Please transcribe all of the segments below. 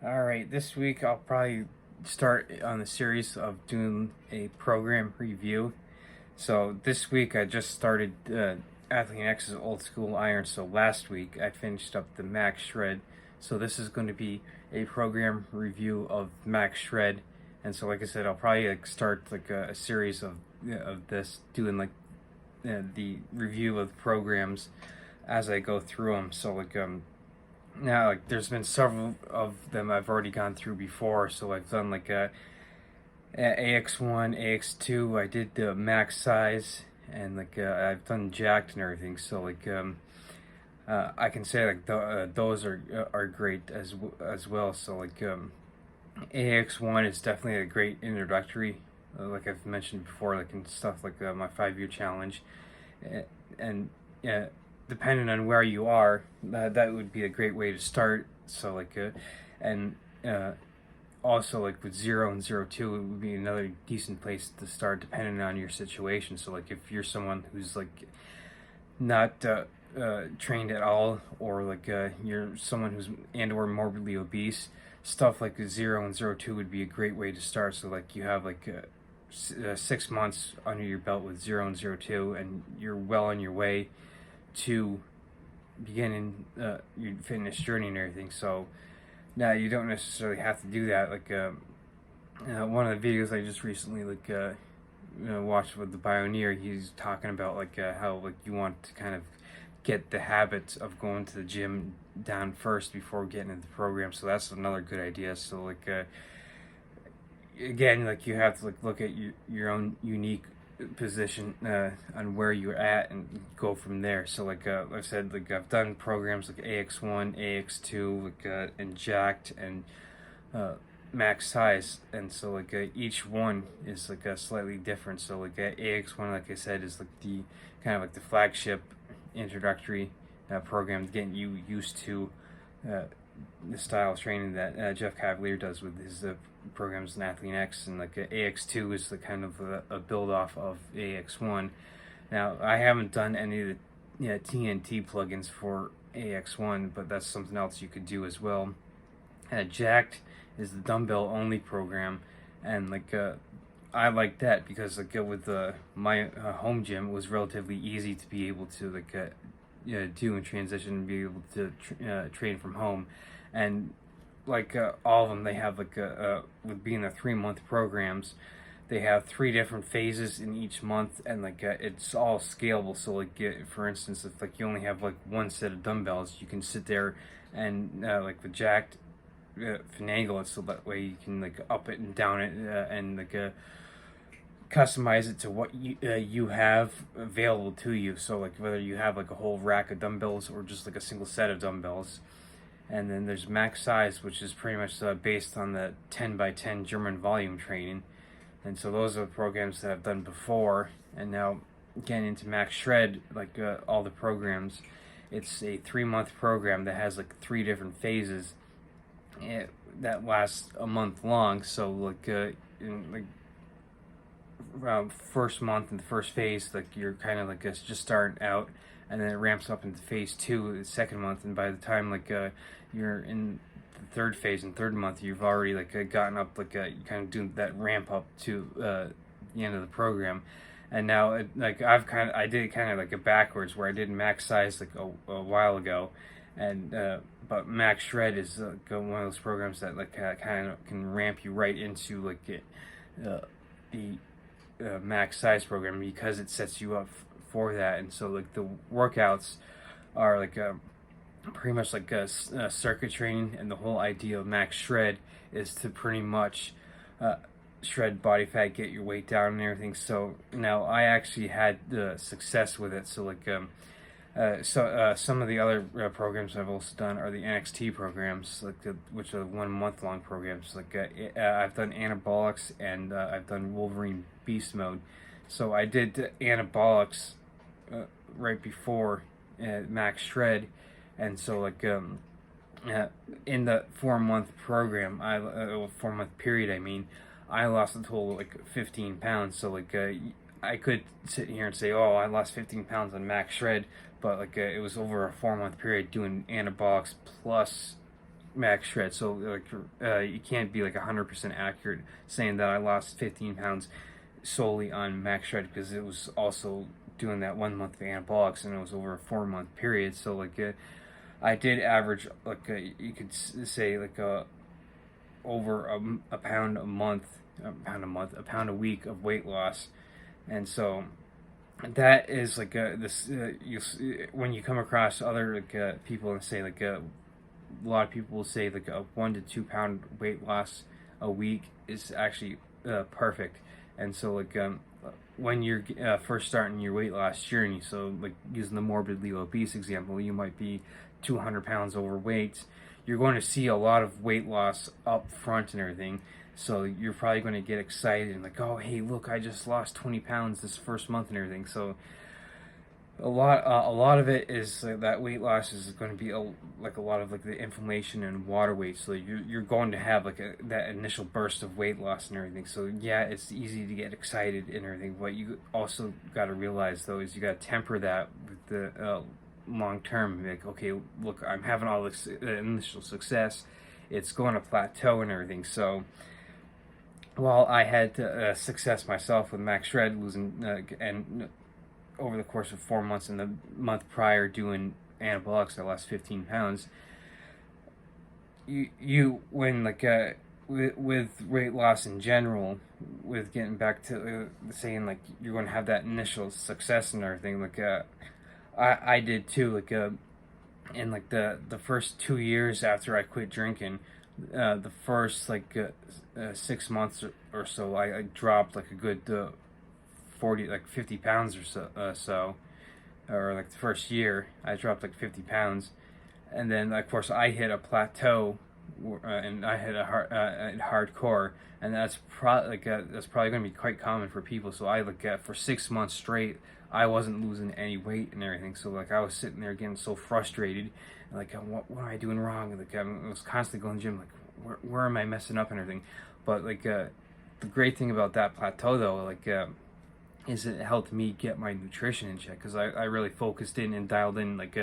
All right, this week I'll probably start on the series of doing a program review. So this week I just started Athlean X's old school iron. So last week I finished up the Max Shred. So this is going to be a program review of Max Shred. And so, like I said, I'll probably start a series of this, doing the review of programs as I go through them. So now, there's been several of them I've already gone through before. So I've done AX1, AX2. I did the max size, and I've done jacked and everything. So I can say those are great as well. So AX1 is definitely a great introductory. Like I've mentioned before, like in stuff like my 5-year challenge, and yeah, depending on where you are, that would be a great way to start. So and also like with 0 and 02, it would be another decent place to start depending on your situation. So if you're someone who's not trained at all, or you're someone who's and or morbidly obese, stuff like 0 and 02 would be a great way to start. So you have 6 months under your belt with 0 and 02, and you're well on your way to beginning your fitness journey and everything. So now you don't necessarily have to do that. One of the videos I just recently watched with the Bioneer, he's talking about how you want to kind of get the habits of going to the gym down first before getting into the program. So that's another good idea. So again, you have to look at your own unique position on where you're at and go from there. So I said, I've done programs like AX1, AX2, and jacked and max size, and so each one is slightly different. So AX1, like I said, is the kind of the flagship introductory program, getting you used to the style of training that Jeff Cavalier does with his programs in Athlean X, and AX2 is the kind of a build off of AX1. Now, I haven't done any of the TNT plugins for AX1, but that's something else you could do as well. Jacked is the dumbbell only program, and I like that because with my home gym, it was relatively easy to be able to do and transition and be able to train from home. And all of them, they have with being the 3-month programs, they have 3 different phases in each month, and it's all scalable. So for instance, if you only have one set of dumbbells, you can sit there and with jacked, finagle it so that way you can up it and down it, and customize it to what you have available to you. So whether you have a whole rack of dumbbells or just a single set of dumbbells. And then there's max size, which is pretty much based on the 10x10 German volume training. And so those are the programs that I've done before. And now getting into Max Shred, all the programs, it's a 3-month program that has 3 different phases that lasts a month long. So in first month and the first phase, you're kind of just starting out, and then it ramps up into phase 2 the second month, and by the time you're in the third phase and third month, you've already gotten up you kind of doing that ramp up to the end of the program. And now I did it kind of backwards, where I did max size a while ago, and but Max Shred is one of those programs that kind of can ramp you right into the max size program, because it sets you up for that. And so the workouts are pretty much circuit training, and the whole idea of Max Shred is to pretty much shred body fat, get your weight down and everything. So now I actually had success with it. So some of the other programs I've also done are the NXT programs, which are 1 month long programs. I've done anabolics, and I've done Wolverine Beast Mode. So I did anabolics right before Max Shred, and so in the 4-month program, 4-month period, I lost a total of 15 pounds. So I could sit here and say, oh, I lost 15 pounds on Max Shred, but it was over a 4-month period doing anabolics plus max shred. So like you can't be like 100% accurate saying that I lost 15 pounds solely on max shred, because it was also doing that 1 month of anabolics and it was over a 4 month period. So like I did average like you could say like over a pound a month, a pound a week of weight loss. And so that is like this you when you come across other like people and say like a lot of people will say like a 1 to 2 pound weight loss a week is actually perfect. And so like when you're first starting your weight loss journey, so like using the morbidly obese example, you might be 200 pounds overweight. You're going to see a lot of weight loss up front and everything. So you're probably going to get excited and like, oh hey, look, I just lost 20 pounds this first month and everything. So a lot of it is that weight loss is going to be like a lot of like the inflammation and water weight. So you're going to have like that initial burst of weight loss and everything. So yeah, it's easy to get excited and everything. What you also got to realize though is you got to temper that with the long term. Like, okay, look, I'm having all this initial success. It's going to plateau and everything. So while I had success myself with max shred losing and over the course of 4 months, and the month prior doing anabolics, I lost 15 pounds. You when like with weight loss in general, with getting back to saying like you're going to have that initial success and everything, like I did too, like in like the first 2 years after I quit drinking, the first like 6 months or so, I dropped like a good 50 pounds or so, or like the first year I dropped like 50 pounds. And then of course I hit a plateau, and I hit a hardcore, and that's probably going to be quite common for people. So I like for 6 months straight I wasn't losing any weight and everything. So like I was sitting there getting so frustrated, and like what am I doing wrong? And like I was constantly going to the gym, like where am I messing up and everything. But like the great thing about that plateau though, like is it helped me get my nutrition in check, because I really focused in and dialed in like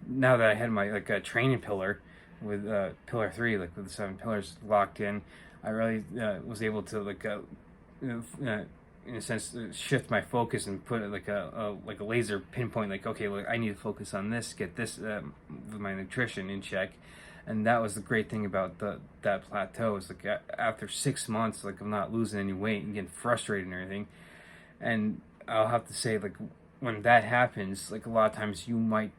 now that I had my like training pillar with pillar 3, like with the 7 pillars locked in, I really was able to like in a sense shift my focus and put it like a laser pinpoint, like okay, look, I need to focus on this, get this with my nutrition in check. And that was the great thing about that plateau, is like after 6 months like I'm not losing any weight and getting frustrated and everything. And I'll have to say, like, when that happens, like, a lot of times you might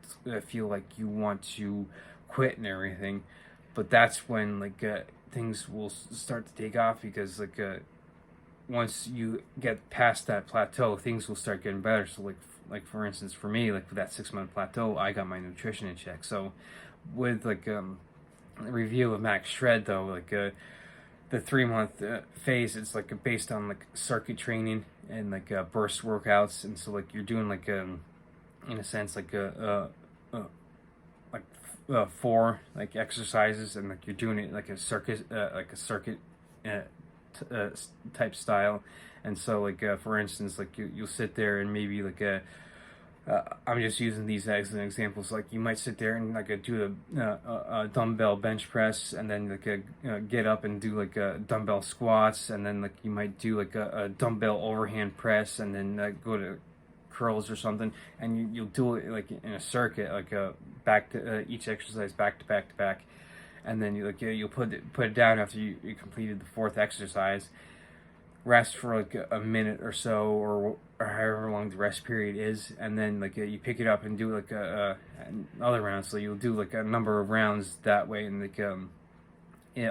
feel like you want to quit and everything, but that's when, like, things will start to take off, because, like, once you get past that plateau, things will start getting better. So, like for instance, for me, like, with that 6 month plateau, I got my nutrition in check. So, with, like, a review of Max Shred, though, like, the 3 month phase, it's like based on like circuit training and like burst workouts. And so like you're doing like in a sense like four like exercises, and like you're doing it like a circuit type style. And so like for instance, like you'll sit there and maybe like I'm just using these as an examples. Like you might sit there and like do a dumbbell bench press, and then like get up and do like a dumbbell squats, and then like you might do like a dumbbell overhand press, and then go to curls or something, and you'll do it like in a circuit, like back to each exercise back to back to back, and then you'll put it down after you completed the fourth exercise. Rest for like a minute or so, or however long the rest period is, and then like you pick it up and do like another round. So you'll do like a number of rounds that way. And like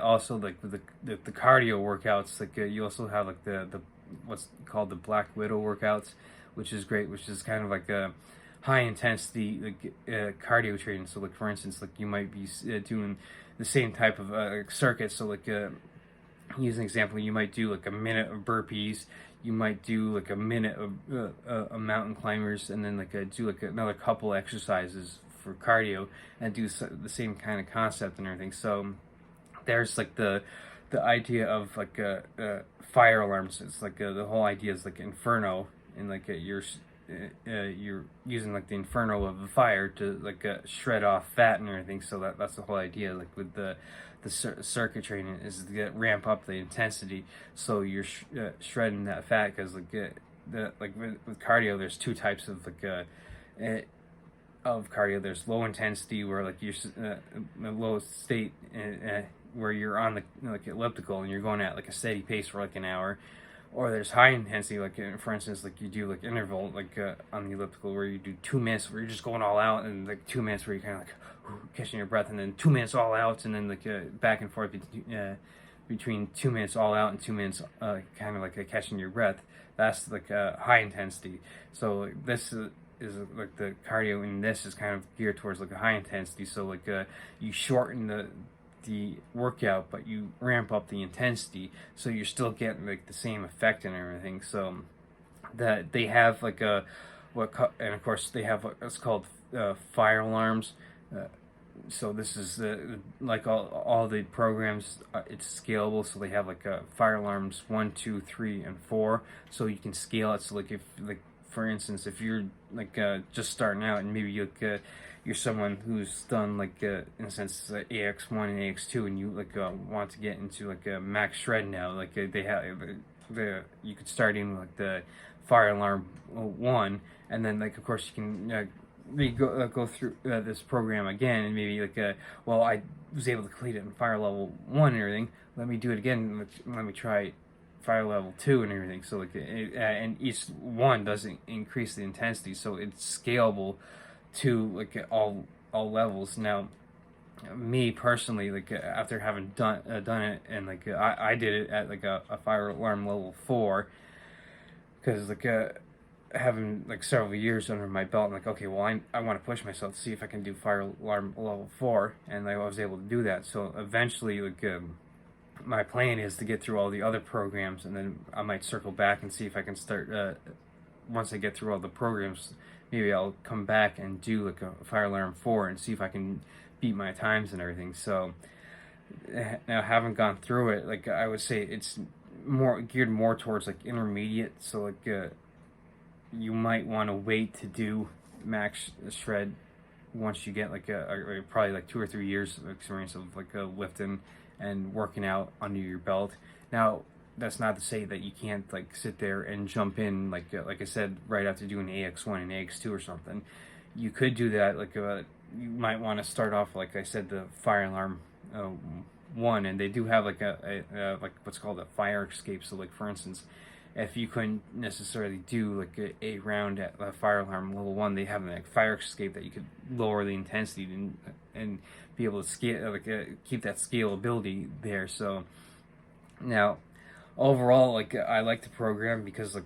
also like with the cardio workouts, like you also have like the what's called the Black Widow workouts, which is great, which is kind of like a high intensity like cardio training. So like for instance, like you might be doing the same type of circuit. So like use an example, you might do like a minute of burpees, you might do like a minute of mountain climbers, and then like do like another couple exercises for cardio, and do the same kind of concept and everything. So there's like the idea of like fire alarms. It's like the whole idea is like inferno, and like you're using like the inferno of the fire to like shred off fat and everything. So that's the whole idea, like with the the circuit training is to ramp up the intensity, so you're shredding that fat. Because with cardio, there's two types of cardio. There's low intensity, where like you're the low state, where you're on the elliptical and you're going at like a steady pace for like an hour. Or there's high intensity, like for instance, like you do like interval, on the elliptical, where you do 2 minutes where you're just going all out, and like 2 minutes where you're kind of like catching your breath, and then 2 minutes all out, and then back and forth between 2 minutes all out and 2 minutes kind of like catching your breath. That's like high intensity. So this is like the cardio in this is kind of geared towards like a high intensity. So you shorten the workout, but you ramp up the intensity, so you're still getting like the same effect and everything. So that they have and of course they have what's called fire alarms. So this is like all the programs. It's scalable, so they have fire alarms 1, 2, 3, and 4. So you can scale it. So if for instance, if you're just starting out, and maybe you're someone who's done in a sense AX1 and AX2, and you want to get into a max shred now, they have you could start in the fire alarm 1, and then of course you can go through this program again, and maybe well, I was able to complete it in fire level 1 and everything, let me do it again, let me try fire level 2 and everything. So and each one doesn't increase the intensity, so it's scalable to all levels. Now, me personally, after having done it, and I did it at a fire alarm level 4, because having several years under my belt, I'm okay, well, I want to push myself to see if I can do fire alarm level 4, and I was able to do that. So eventually, my plan is to get through all the other programs, and then I might circle back and see if I can start once I get through all the programs. Maybe I'll come back and do a fire alarm 4 and see if I can beat my times and everything. So now, having gone through it, I would say it's geared more towards intermediate. So you might want to wait to do max shred once you get probably 2 or 3 years of experience of lifting and working out under your belt. Now, that's not to say that you can't sit there and jump in like I said, right after doing AX1 and AX2 or something. You could do that. You might want to start off, like I said, the fire alarm 1, and they do have a what's called a fire escape. So for instance, if you couldn't necessarily do a round at fire alarm level 1, they have a fire escape that you could lower the intensity and be able to scale, keep that scalability there. So now, overall, I like the program because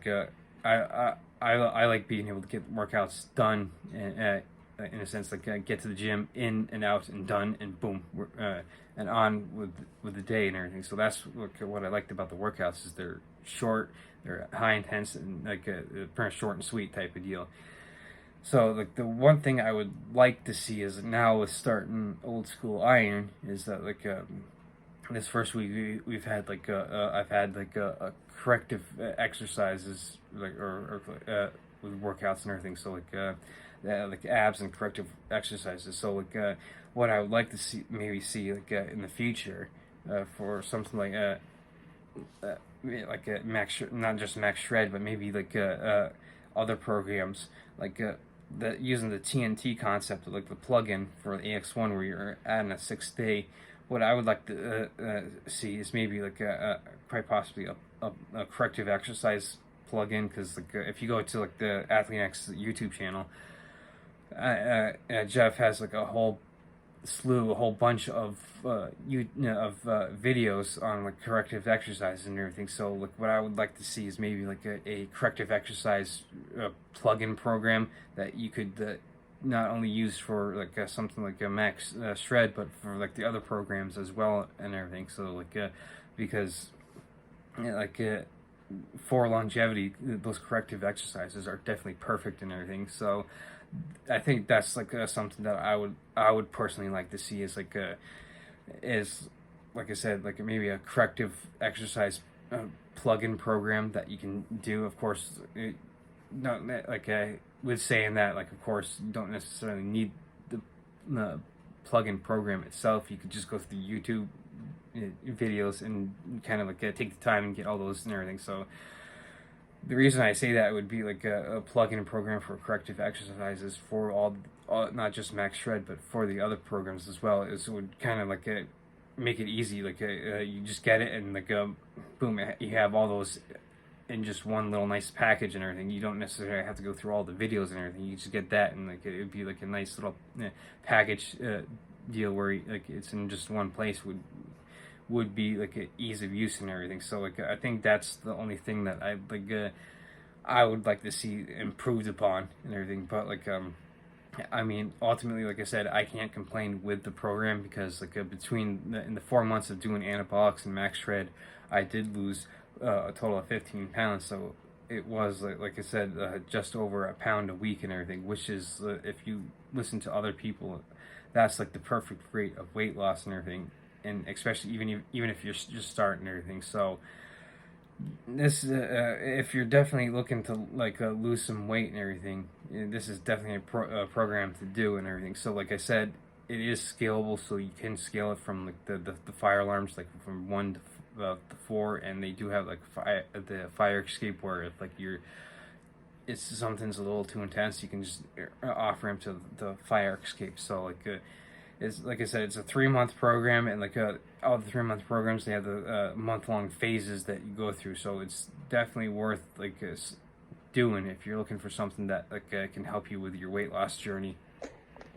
I like being able to get workouts done, in a sense, get to the gym, in and out and done, and boom, and on with the day and everything. So that's what I liked about the workouts, is they're short, they're high intense, and pretty short and sweet type of deal. So the one thing I would like to see is, now with starting Old School Iron, is that this first week we've had I've had a corrective exercises or with workouts and everything. So abs and corrective exercises. So what I would like to see in the future, for something like a max, not just max shred, but maybe other programs using the TNT concept of the plug-in for the AX1, where you're adding a 6-day. What I would like to see is maybe quite possibly a corrective exercise plug-in, because if you go to the AthleanX YouTube channel, Jeff has a whole bunch of videos on corrective exercises and everything. So what I would like to see is maybe a corrective exercise plug-in program that you could not only use for something like a max shred, but for the other programs as well and everything. So because for longevity, those corrective exercises are definitely perfect and everything. So I think that's something that I would personally like to see, is is like I said, maybe a corrective exercise plug-in program that you can do. Of course, not with saying that, of course, you don't necessarily need the plug-in program itself. You could just go through YouTube videos and kind of like take the time and get all those and everything. So the reason I say that would be like a plug-in program for corrective exercises for all not just Max Shred, but for the other programs as well. Is it would kind of like make it easy. Like you just get it and like boom, you have all those in just one little nice package and everything. You don't necessarily have to go through all the videos and everything. You just get that, and like it would be like a nice little package deal where like it's in just one place would be like an ease of use and everything. So like I think that's the only thing that I would like to see improved upon and everything. But like I mean, ultimately, like I said, I can't complain with the program because like in the 4 months of doing anabolics and Max Shred, I did lose a total of 15 pounds. So it was like I said, just over a pound a week and everything, which is if you listen to other people, that's like the perfect rate of weight loss and everything, and especially even if you're just starting and everything. So this if you're definitely looking to like lose some weight and everything, this is definitely a program to do and everything. So like I said, it is scalable, so you can scale it from like the fire alarms, like from 1 to 4, and they do have like the fire escape where if like it's something's a little too intense, you can just offer him to the fire escape. So like it's like I said, it's a 3-month program, and like all the 3-month programs, they have the month-long phases that you go through. So it's definitely worth like doing if you're looking for something that like can help you with your weight loss journey.